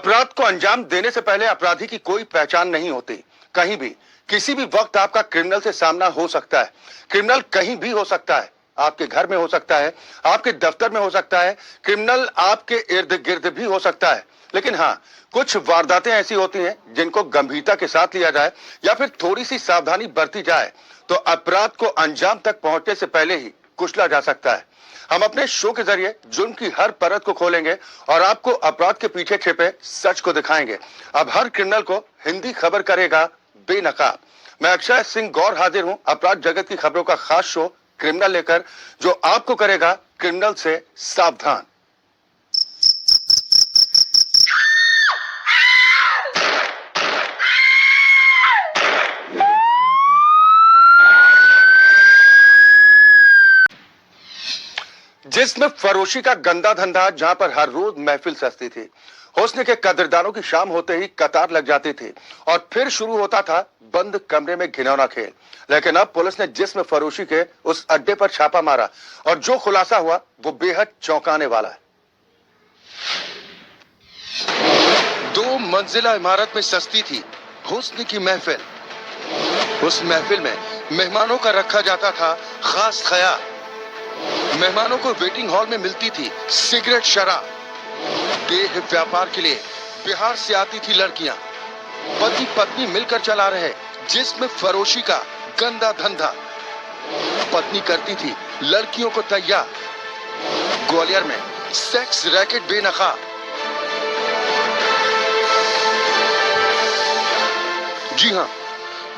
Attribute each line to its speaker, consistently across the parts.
Speaker 1: अपराध को अंजाम देने से पहले अपराधी की कोई पहचान नहीं होती। कहीं भी किसी भी वक्त आपका क्रिमिनल से सामना हो सकता है। क्रिमिनल कहीं भी हो सकता है, आपके घर में हो सकता है, आपके दफ्तर में हो सकता है, क्रिमिनल आपके इर्द गिर्द भी हो सकता है। लेकिन हाँ, कुछ वारदातें ऐसी होती हैं जिनको गंभीरता के साथ लिया जाए या फिर थोड़ी सी सावधानी बरती जाए तो अपराध को अंजाम तक पहुंचने से पहले ही कुचला जा सकता है। हम अपने शो के जरिए जुर्म की हर परत को खोलेंगे और आपको अपराध के पीछे छिपे सच को दिखाएंगे। अब हर क्रिमिनल को हिंदी खबर करेगा बेनकाब। मैं अक्षय सिंह गौर हाजिर हूं अपराध जगत की खबरों का खास शो क्रिमिनल लेकर, जो आपको करेगा क्रिमिनल से सावधान। जिस्म फरोशी का गंदा धंधा, जहां पर हर रोज महफिल सजती थी। हुस्न के कदरदानों की शाम होते ही कतार लग जाती थी और फिर शुरू होता था बंद कमरे में घिनौना खेल। लेकिन अब पुलिस ने जिस्म फरोशी के उस अड्डे पर छापा मारा और जो खुलासा हुआ वो बेहद चौंकाने वाला है। 2 मंजिला इमारत में सस्ती थी हुस्न की महफिल। उस महफिल में मेहमानों का रखा जाता था खास ख्याल। मेहमानों को वेटिंग हॉल में मिलती थी सिगरेट, शराब। देह व्यापार के लिए बिहार से आती थी लड़कियां। पति पत्नी मिलकर चला रहे जिस्म फरोशी का गंदा धंधा। पत्नी करती थी लड़कियों को तैयार। ग्वालियर में सेक्स रैकेट बेनकाब। जी हां,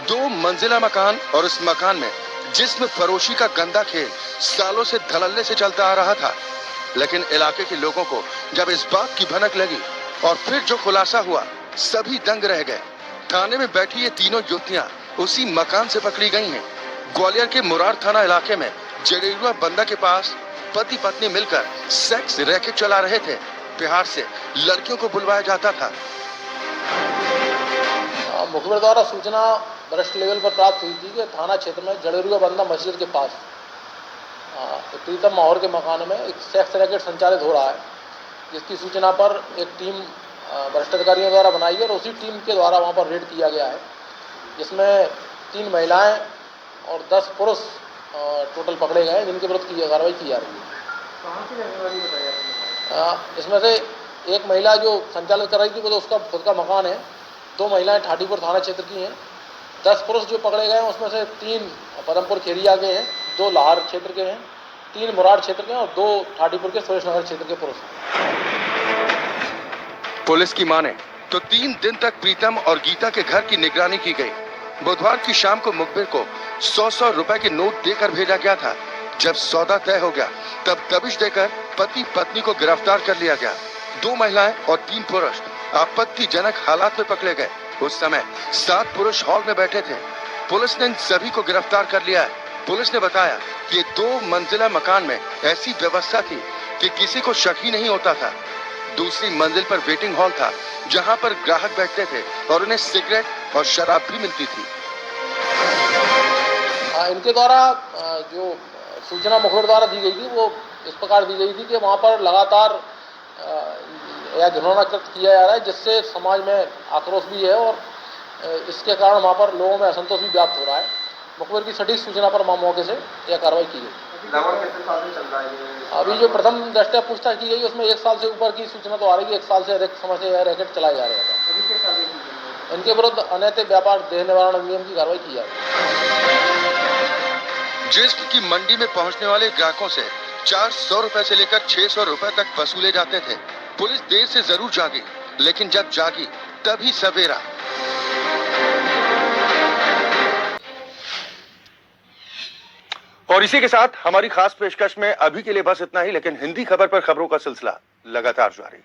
Speaker 1: 2 मंजिला मकान और उस मकान में जिस्म फरोशी का गंदा खेल सालों से धड़ल्ले से चलता आ रहा था। लेकिन इलाके के लोगों को जब इस बात की भनक लगी और फिर जो खुलासा हुआ, सभी दंग रह गए। थाने में बैठी ये तीनों युवतियां उसी मकान से पकड़ी गई हैं। ग्वालियर के मुरार थाना इलाके में जडेरुआ बंदा के पास पति पत्नी मिलकर सेक्स रैकेट चला रहे थे। बिहार से लड़कियों को बुलवाया जाता था।
Speaker 2: मुखबिर द्वारा सूचना वरिष्ठ लेवल पर प्राप्त हुई थी कि थाना क्षेत्र में जडेरुआ बंदा मस्जिद के पास प्रीतम माहौर के मकान में एक सेक्स रैकेट संचालित हो रहा है, जिसकी सूचना पर एक टीम वरिष्ठ अधिकारियों द्वारा बनाई है और उसी टीम के द्वारा वहां पर रेड किया गया है, जिसमें 3 महिलाएं और 10 पुरुष टोटल पकड़े गए हैं, जिनके विरुद्ध की कार्रवाई की जा रही है।
Speaker 3: कहाँ से रहने वाली बताया?
Speaker 2: इसमें से एक महिला जो संचालित कर रही थी वो तो उसका खुद का मकान है। 2 महिलाएं ठाटीपुर थाना क्षेत्र की हैं। 10 पुरुष जो पकड़े गए हैं उसमें से 3 पदमपुर खेरिया के हैं, 2 लाहौर क्षेत्र के हैं, 3 मुरार क्षेत्र के और 2 ठाटीपुर के सुरेश नगर क्षेत्र के पुरुष हैं।
Speaker 1: पुलिस की माने तो 3 दिन तक प्रीतम और गीता के घर की निगरानी की गई। बुधवार की शाम को मुखबिर को 100-100 रुपए के नोट देकर भेजा गया था। जब सौदा तय हो गया तब दबिश देकर पति पत्नी को गिरफ्तार कर लिया गया। 2 महिलाएं और 3 पुरुष आपत्तिजनक हालात में पकड़े गए। उस समय 7 पुरुष हॉल में बैठे थे। पुलिस ने इन सभी को गिरफ्तार कर लिया है। पुलिस ने बताया कि 2 मंजिला मकान में ऐसी व्यवस्था थी कि किसी को शक ही नहीं होता था। दूसरी मंजिल पर वेटिंग हॉल था, जहां पर ग्राहक बैठते थे और उन्हें सिगरेट और शराब भी मिलती थी।
Speaker 2: इनके द्वारा जो सूचना मुखबिर द्वारा दी गई थी वो इस प्रकार दी गई थी कि वहाँ पर लगातार या घिनौना कृत्य किया जा रहा है, जिससे समाज में आक्रोश भी है और इसके कारण वहाँ पर लोगों में असंतोष भी व्याप्त हो रहा है। मुखबिर की सटीक सूचना पर मौके से यह कार्रवाई की गई। अभी जो प्रथम दृष्टया पूछताछ की गई उसमें 1 साल से ऊपर की सूचना तो आ रही है। 1 साल से अधिक समय से यह रैकेट चलाए जा रहे हैं। इनके विरुद्ध अनैतिक व्यापार देह निवारण अधिनियम की कार्रवाई की जा रही है।
Speaker 1: जिस्म की मंडी में पहुंचने वाले ग्राहकों से 400 रुपए से लेकर 600 रुपए तक वसूले जाते थे। पुलिस देर से जरूर जागी, लेकिन जब जागी तभी सवेरा। और इसी के साथ हमारी खास पेशकश में अभी के लिए बस इतना ही, लेकिन हिंदी खबर पर खबरों का सिलसिला लगातार जारी।